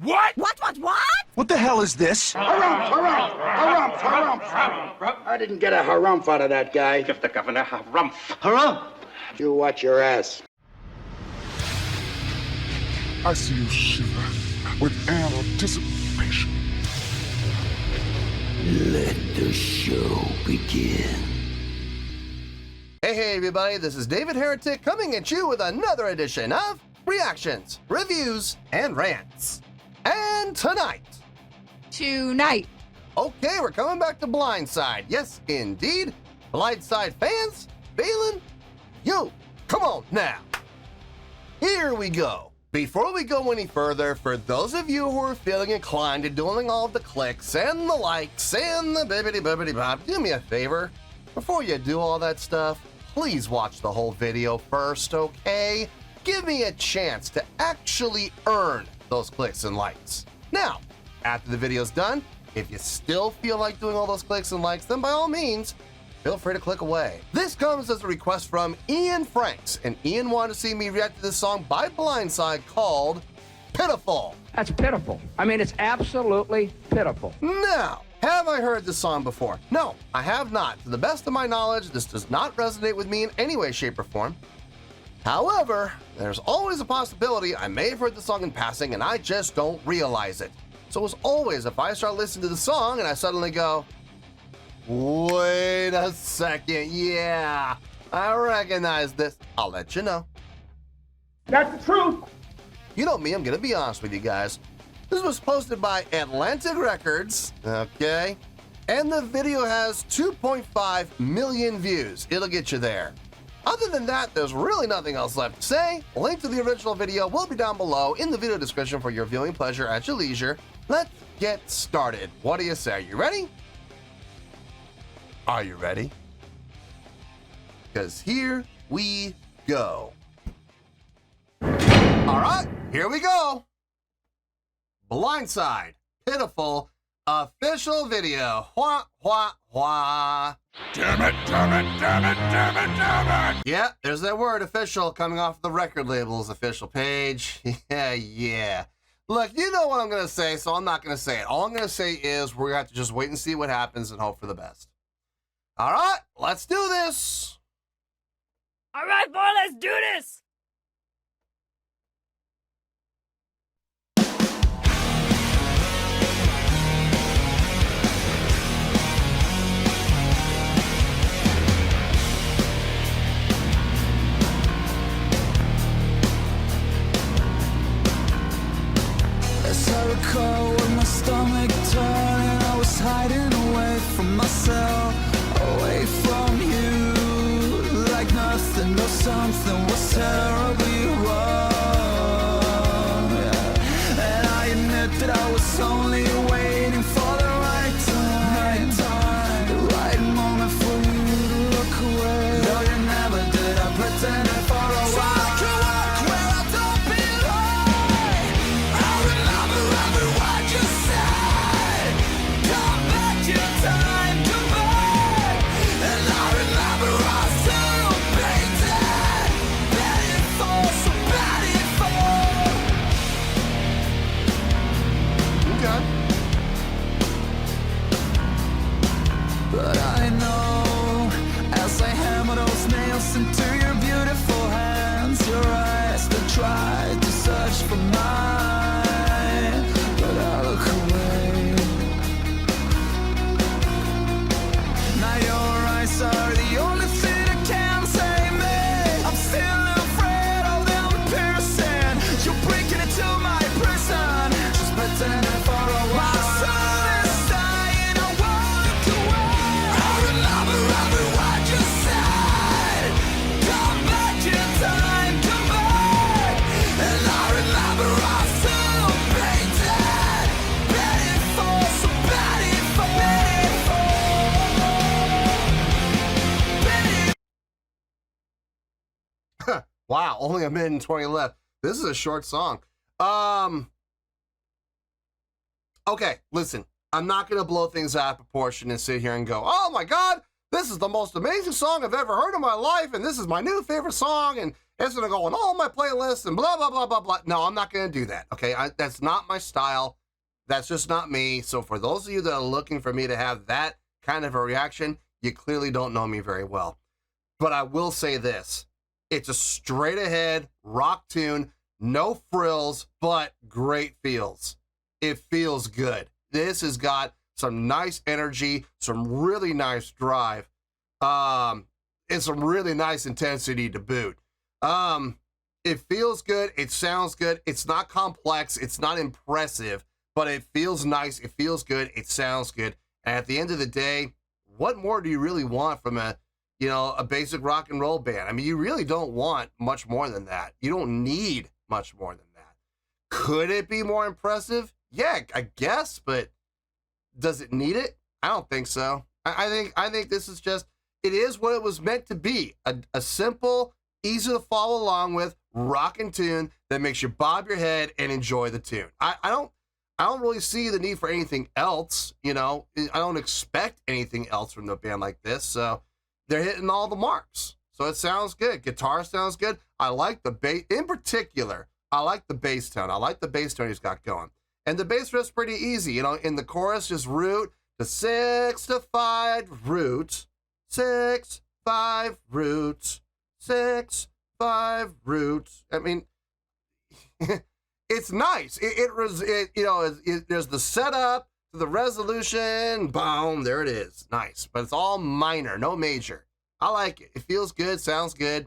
What? What? What the hell is this? Harumph. I didn't get a harumph out of that guy. Give the governor harumph. Harumph! You watch your ass. I see you shiver with anticipation. Let the show begin. Hey everybody, this is David Heretic coming at you with another edition of Reactions, Reviews, and Rants. And tonight, okay, we're coming back to Blindside. Yes, indeed. Blindside Fans FEELIN YOU. Come on now. Here we go. Before we go any further, for those of you who are feeling inclined to doing all the clicks and the likes and the bibbidi-bobbidi-bop, do me a favor. Before you do all that stuff, please watch the whole video first, okay? Give me a chance to actually earn those clicks and likes. Now, after the video's done, if you still feel like doing all those clicks and likes, then by all means, feel free to click away. This comes as a request from Ian Franks, and Ian wanted to see me react to this song by Blindside called Pitiful. That's pitiful. I mean, it's absolutely pitiful. Now, have I heard this song before? No, I have not. To the best of my knowledge, this does not resonate with me in any way, shape, or form. However, there's always a possibility I may have heard the song in passing and I just don't realize it. So as always, if I start listening to the song and I suddenly go, wait a second, yeah, I recognize this, I'll let you know. That's the truth. You know me, I'm gonna be honest with you guys. This was posted by Atlantic Records, okay? And the video has 2.5 million views. It'll get you there. Other than that, there's really nothing else left to say. A link to the original video will be down below in the video description for your viewing pleasure at your leisure. Let's get started. What do you say? Are you ready? Are you ready? Because here we go. All right, here we go. Blindside, Pitiful, official video. Wah, wah, wah. Damn it. Yeah, there's that word, official, coming off the record label's official page. Yeah. Look, you know what I'm going to say, so I'm not going to say it. All I'm going to say is we're going to have to just wait and see what happens and hope for the best. All right, let's do this. All right, boy, let's do this. As I recall with my stomach turning, I was hiding away from myself, away from you, like nothing or something was terribly wrong, yeah. And I admit that I was only waiting for the right time, the right moment for you to look away. No, you never did, I pretended for a while. But I know, as I hammer those nails into your beautiful hands, your eyes that tried to search for mine, but I look away. Now your eyes are the only thing that can save me. I'm still afraid of them piercing. You're breaking into my prison, just pretending for a while. Wow, only a minute and 20 left. This is a short song. Okay, listen. I'm not going to blow things out of proportion and sit here and go, oh my God, this is the most amazing song I've ever heard in my life, and this is my new favorite song, and it's gonna go on all my playlists and blah, blah, blah, blah, blah. No, I'm not gonna do that, okay? That's not my style. That's just not me. So for those of you that are looking for me to have that kind of a reaction, you clearly don't know me very well. But I will say this. It's a straight ahead rock tune, no frills, but great feels. It feels good. This has got some nice energy, some really nice drive, and some really nice intensity to boot. It feels good. It sounds good. It's not complex. It's not impressive, but it feels nice. It feels good. It sounds good. And at the end of the day, what more do you really want from a basic rock and roll band? I mean, you really don't want much more than that. You don't need much more than that. Could it be more impressive? Yeah, I guess, but does it need it? I don't think so. I think this is just, it is what it was meant to be. A simple, easy to follow along with rockin' tune that makes you bob your head and enjoy the tune. I don't really see the need for anything else. I don't expect anything else from a band like this. So they're hitting all the marks. So it sounds good. Guitar sounds good. I like the bass. In particular, I like the bass tone. I like the bass tone he's got going. And the bass riff's pretty easy. In the chorus, just root to 6 to 5 root, 6, 5 root, 6, 5 root. I mean, it's nice. There's the setup, the resolution, boom, there it is. Nice. But it's all minor, no major. I like it. It feels good, sounds good.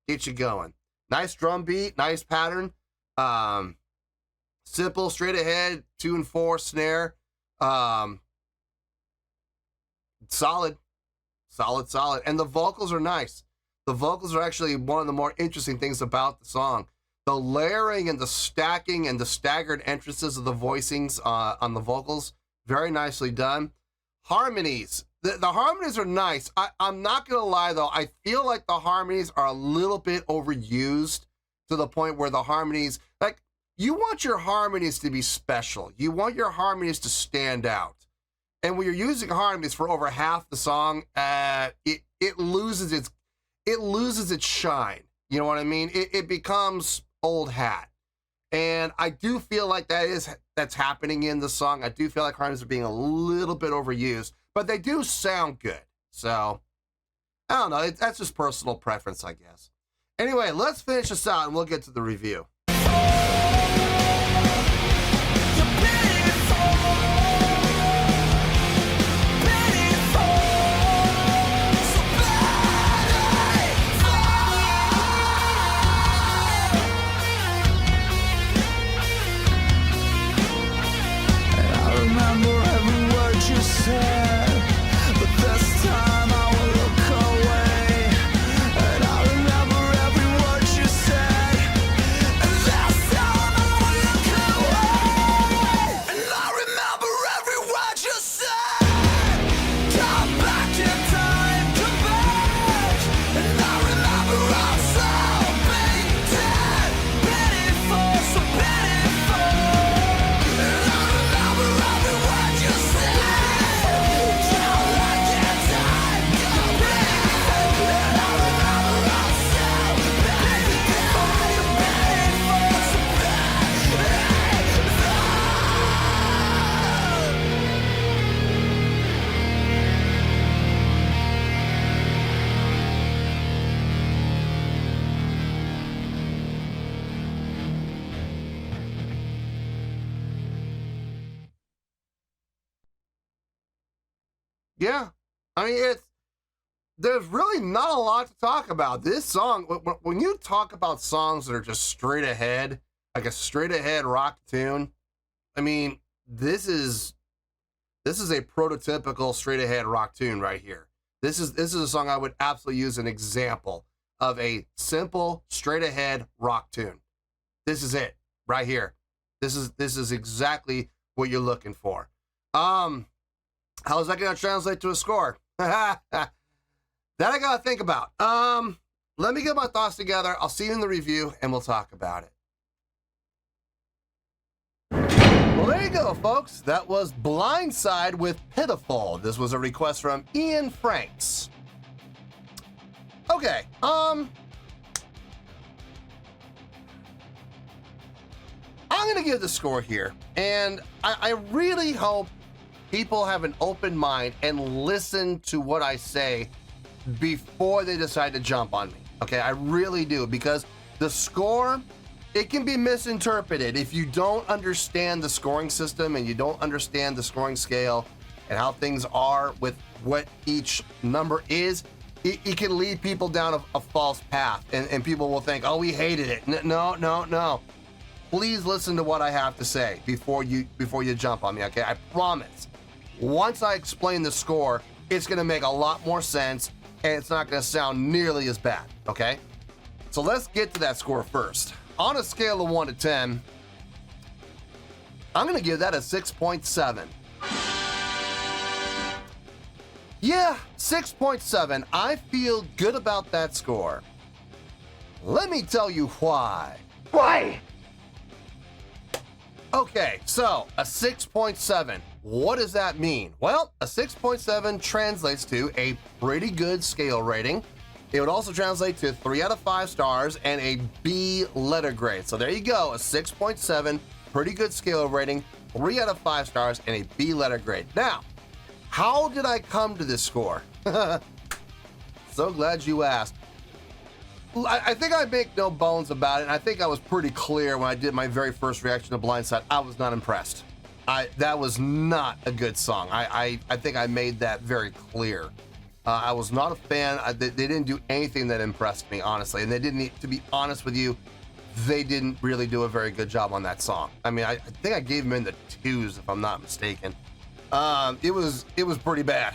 Get you going. Nice drum beat, nice pattern. Simple, straight ahead, 2 and 4 snare. Solid. And the vocals are nice. The vocals are actually one of the more interesting things about the song. The layering and the stacking and the staggered entrances of the voicings on the vocals, very nicely done. Harmonies. The harmonies are nice. I'm not going to lie, though. I feel like the harmonies are a little bit overused to the point where the harmonies, like, you want your harmonies to be special. You want your harmonies to stand out. And when you're using harmonies for over half the song, it loses its shine. You know what I mean? It becomes old hat. And I do feel like that's happening in the song. I do feel like harmonies are being a little bit overused, but they do sound good. So, I don't know. That's just personal preference, I guess. Anyway, let's finish this out and we'll get to the review. Yeah, I mean, there's really not a lot to talk about. This song, when you talk about songs that are just straight ahead, like a straight ahead rock tune, I mean, this is a prototypical straight ahead rock tune right here. This is a song I would absolutely use an example of a simple straight ahead rock tune. This is it right here. This is exactly what you're looking for. How is that going to translate to a score? That I got to think about. Let me get my thoughts together. I'll see you in the review, and we'll talk about it. Well, there you go, folks. That was Blindside with Pitiful. This was a request from Ian Franks. Okay, I'm going to give the score here, and I really hope people have an open mind and listen to what I say before they decide to jump on me. Okay, I really do, because the score, it can be misinterpreted if you don't understand the scoring system and you don't understand the scoring scale and how things are with what each number is. It can lead people down a false path, and people will think, oh, we hated it. No. Please listen to what I have to say before you jump on me, okay? I promise. Once I explain the score, it's gonna make a lot more sense, and it's not gonna sound nearly as bad, okay? So let's get to that score first. On a scale of 1 to 10, I'm gonna give that a 6.7. Yeah, 6.7. I feel good about that score. Let me tell you why. Why? Okay, so a 6.7. What does that mean? Well, a 6.7 translates to a pretty good scale rating. It would also translate to 3 out of 5 stars and a B letter grade. So there you go, a 6.7, pretty good scale rating, 3 out of 5 stars and a B letter grade. Now, how did I come to this score? So glad you asked. I think I make no bones about it, and I think I was pretty clear when I did my very first reaction to Blindside. I was not impressed. That was not a good song. I think I made that very clear. I was not a fan. They didn't do anything that impressed me, honestly, and they didn't. To be honest with you, they didn't really do a very good job on that song. I mean, I think I gave them in the 2s, if I'm not mistaken. It was pretty bad.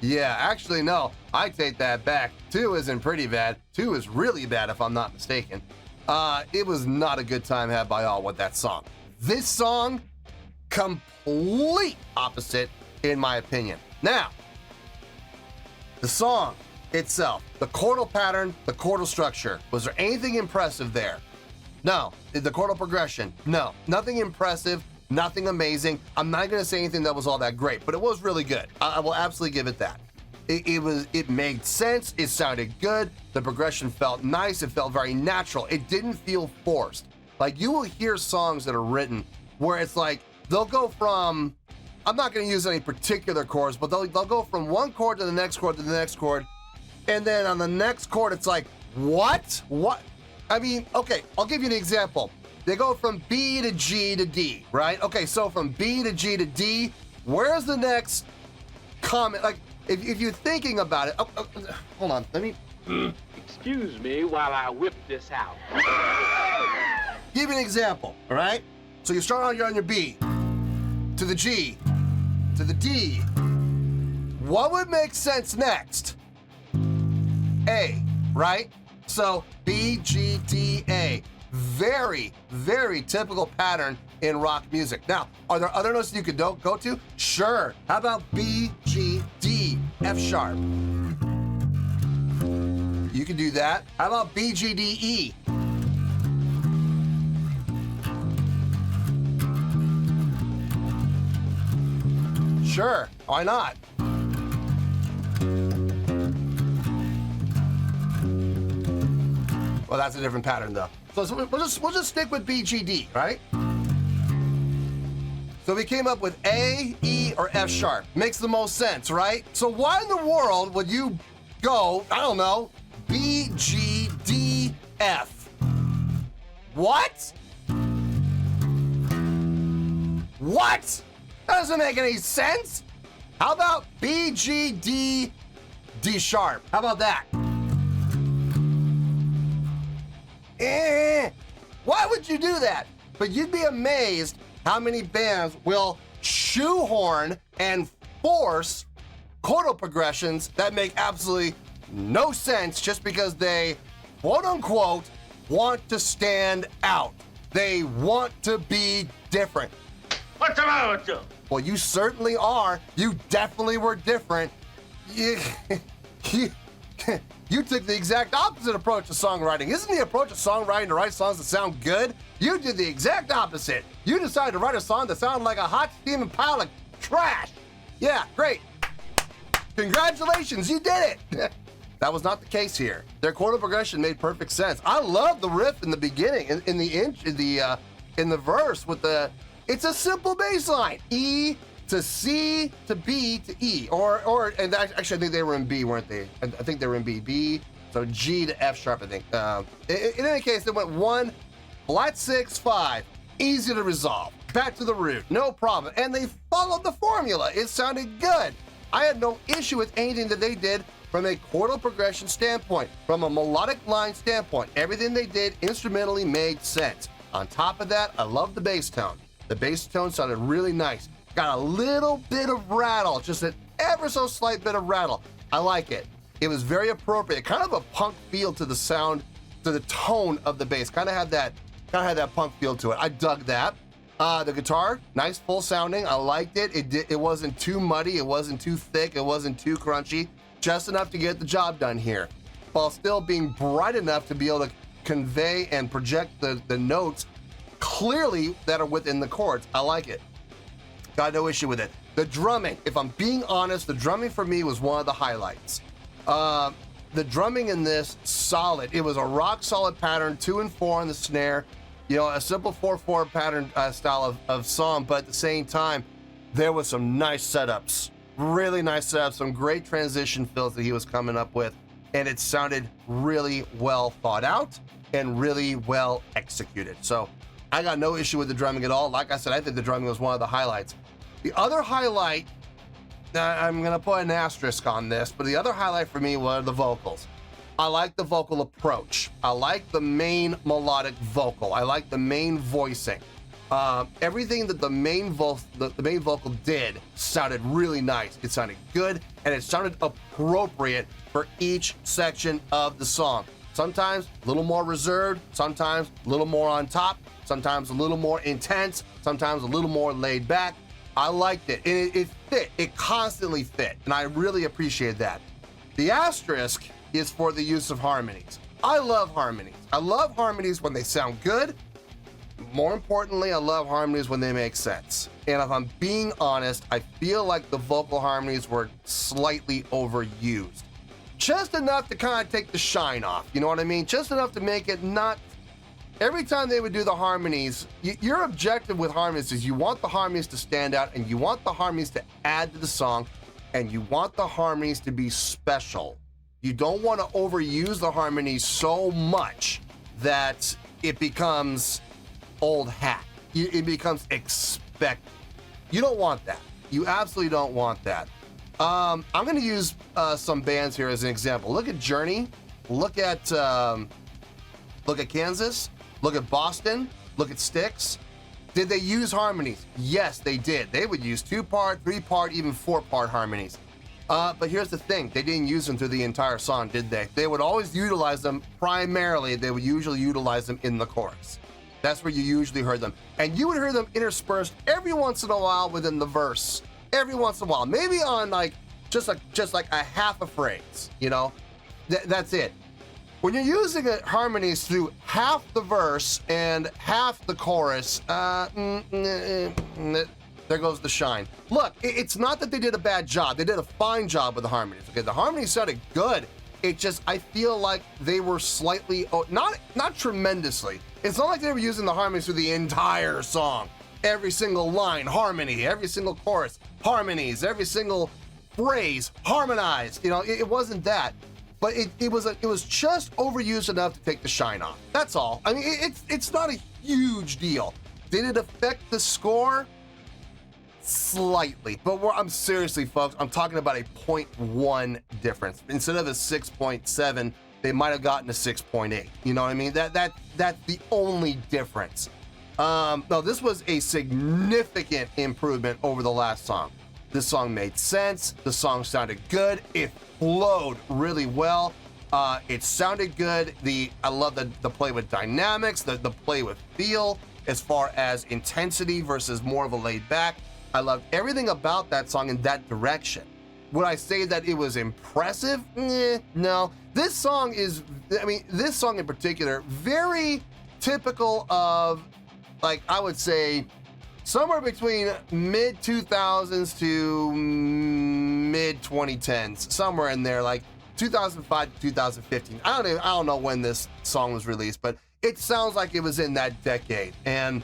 Yeah, actually, no, I take that back. 2 isn't pretty bad. 2 is really bad, if I'm not mistaken. It was not a good time had by all with that song. This song, complete opposite, in my opinion. Now, the song itself, the chordal pattern, the chordal structure, was there anything impressive there? No. The chordal progression? No. Nothing impressive. Nothing amazing. I'm not going to say anything that was all that great, but it was really good. I will absolutely give it that. It made sense. It sounded good. The progression felt nice. It felt very natural. It didn't feel forced. Like, you will hear songs that are written where it's like, they'll go from, I'm not going to use any particular chords, but they'll go from one chord to the next chord to the next chord. And then on the next chord, it's like, what? I mean, okay, I'll give you an example. They go from B to G to D, right? Okay, so from B to G to D, where's the next comment? Like, if you're thinking about it, hold on, let me. Excuse me while I whip this out. Give you an example, all right? So you start out, you're on your B, to the G, to the D. What would make sense next? A, right? So B, G, D, A. Very, very typical pattern in rock music. Now, are there other notes you could go to? Sure. How about B, G, D, F sharp? You can do that. How about B, G, D, E? Sure. Why not? Well, that's a different pattern, though. So we'll just stick with B, G, D, right? So we came up with A, E, or F sharp. Makes the most sense, right? So why in the world would you go, I don't know, B, G, D, F? What? What? That doesn't make any sense. How about B, G, D, D sharp? How about that? Why would you do that? But you'd be amazed how many bands will shoehorn and force chordal progressions that make absolutely no sense just because they, quote unquote, want to stand out. They want to be different. What's the matter with you? Well, you certainly are. You definitely were different. You took the exact opposite approach to songwriting. Isn't the approach to songwriting to write songs that sound good? You did the exact opposite. You decided to write a song that sounded like a hot steaming pile of trash. Yeah, great. Congratulations, you did it. That was not the case here. Their chordal progression made perfect sense. I love the riff in the beginning, in the in the verse with it's a simple bass line. E to C to B to E. And actually I think they were in B, weren't they? I think they were in B. B, so G to F sharp, I think. In any case, they went 1, flat 6, 5. Easy to resolve. Back to the root, no problem. And they followed the formula. It sounded good. I had no issue with anything that they did from a chordal progression standpoint, from a melodic line standpoint. Everything they did instrumentally made sense. On top of that, I love the bass tone. The bass tone sounded really nice. Got a little bit of rattle, just an ever so slight bit of rattle. I like it. It was very appropriate. Kind of a punk feel to the sound, to the tone of the bass. Kind of had that punk feel to it. I dug that. The guitar, nice full sounding. I liked it. It wasn't too muddy. It wasn't too thick. It wasn't too crunchy. Just enough to get the job done here, while still being bright enough to be able to convey and project the notes clearly that are within the chords. I like it. Got no issue with it. The drumming, if I'm being honest, the drumming for me was one of the highlights. The drumming in this, solid. It was a rock solid pattern, 2 and 4 on the snare. You know, a simple 4/4 pattern style of song, but at the same time, there was some nice setups, really nice setups, some great transition fills that he was coming up with, and it sounded really well thought out and really well executed. So I got no issue with the drumming at all. Like I said, I think the drumming was one of the highlights. The other highlight, I'm gonna put an asterisk on this, but the other highlight for me were the vocals. I like the vocal approach. I like the main melodic vocal. I like the main voicing. Everything that the main vocal did sounded really nice. It sounded good, and it sounded appropriate for each section of the song. Sometimes a little more reserved, sometimes a little more on top, sometimes a little more intense, sometimes a little more laid back. I liked it, and it fit. It constantly fit, and I really appreciate that. The asterisk is for the use of harmonies. I love harmonies. I love harmonies when they sound good. More importantly, I love harmonies when they make sense. And if I'm being honest, I feel like the vocal harmonies were slightly overused. Just enough to kind of take the shine off, you know what I mean? Just enough to make it not... Every time they would do the harmonies, your objective with harmonies is you want the harmonies to stand out, and you want the harmonies to add to the song, and you want the harmonies to be special. You don't want to overuse the harmonies so much that it becomes old hat. It becomes expected. You don't want that. You absolutely don't want that. I'm going to use some bands here as an example. Look at Journey. Look at Kansas. Look at Boston. Look at Styx. Did they use harmonies? Yes, they did. They would use 2-part, 3-part, even 4-part harmonies. But here's the thing, they didn't use them through the entire song, did they? They would always utilize them, primarily, they would usually utilize them in the chorus. That's where you usually heard them. And you would hear them interspersed every once in a while within the verse. Every once in a while, maybe on just like a half a phrase, you know? That's it. When you're using harmonies through half the verse and half the chorus, there goes the shine. Look, it's not that they did a bad job. They did a fine job with the harmonies. Okay, the harmonies sounded good. It just, I feel like they were slightly, not tremendously. It's not like they were using the harmonies through the entire song. Every single line, harmony. Every single chorus, harmonies. Every single phrase, harmonized. You know, it wasn't that. But it was just overused enough to take the shine off. That's all. I mean, it's not a huge deal. Did it affect the score? Slightly, but I'm seriously, folks, I'm talking about a 0.1 difference. Instead of a 6.7, they might have gotten a 6.8. You know what I mean? That's the only difference. No, this was a significant improvement over the last song. This song made sense. The song sounded good. It flowed really well. It sounded good. I love the play with dynamics, the play with feel, as far as intensity versus more of a laid back. I loved everything about that song in that direction. Would I say that it was impressive? No. This song in particular, very typical of, like, I would say, somewhere between mid-2000s to mid-2010s, somewhere in there, like 2005 to 2015. I don't know when this song was released, but it sounds like it was in that decade. And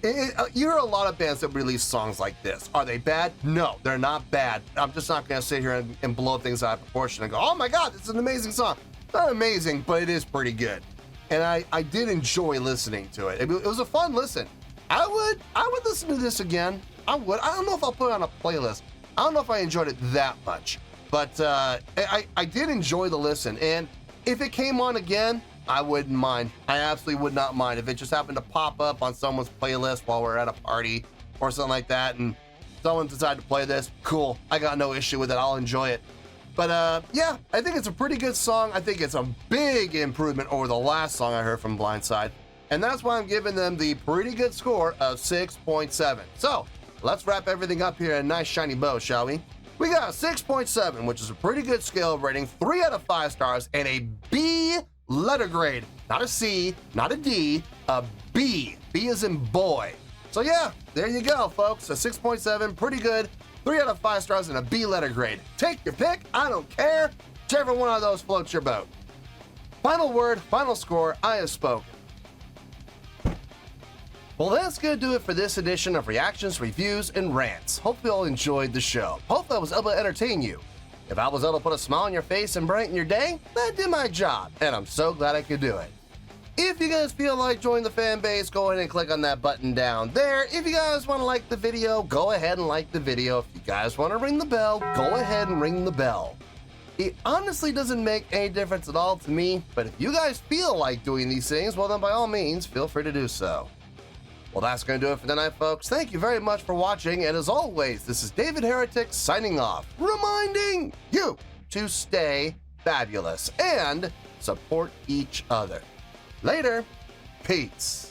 You hear a lot of bands that release songs like this. Are they bad? No, they're not bad. I'm just not going to sit here and blow things out of proportion and go, oh my God, this is an amazing song. It's not amazing, but it is pretty good. And I did enjoy listening to it. It was a fun listen. I would listen to this again. I would. I don't know if I'll put it on a playlist. I don't know if I enjoyed it that much. But I did enjoy the listen. And if it came on again, I wouldn't mind. I absolutely would not mind if it just happened to pop up on someone's playlist while we're at a party or something like that, and someone decided to play this. Cool. I got no issue with it. I'll enjoy it. But yeah, I think it's a pretty good song. I think it's a big improvement over the last song I heard from Blindside. And that's why I'm giving them the pretty good score of 6.7. So let's wrap everything up here in a nice shiny bow, shall we? We got a 6.7, which is a pretty good scale rating, 3 out of 5 stars, and a B letter grade. Not a C, not a D, a B. B as in boy. So yeah, there you go, folks. A 6.7, pretty good. 3 out of 5 stars and a B letter grade. Take your pick. I don't care. Whichever one of those floats your boat. Final word, final score. I have spoken. Well, that's going to do it for this edition of Reactions, Reviews, and Rants. Hope you all enjoyed the show. Hope I was able to entertain you. If I was able to put a smile on your face and brighten your day, that did my job, and I'm so glad I could do it. If you guys feel like joining the fan base, go ahead and click on that button down there. If you guys want to like the video, go ahead and like the video. If you guys want to ring the bell, go ahead and ring the bell. It honestly doesn't make any difference at all to me, but if you guys feel like doing these things, well then by all means, feel free to do so. Well, that's going to do it for tonight, folks. Thank you very much for watching, and as always, this is David Heretic signing off, reminding you to stay fabulous and support each other. Later. Peace.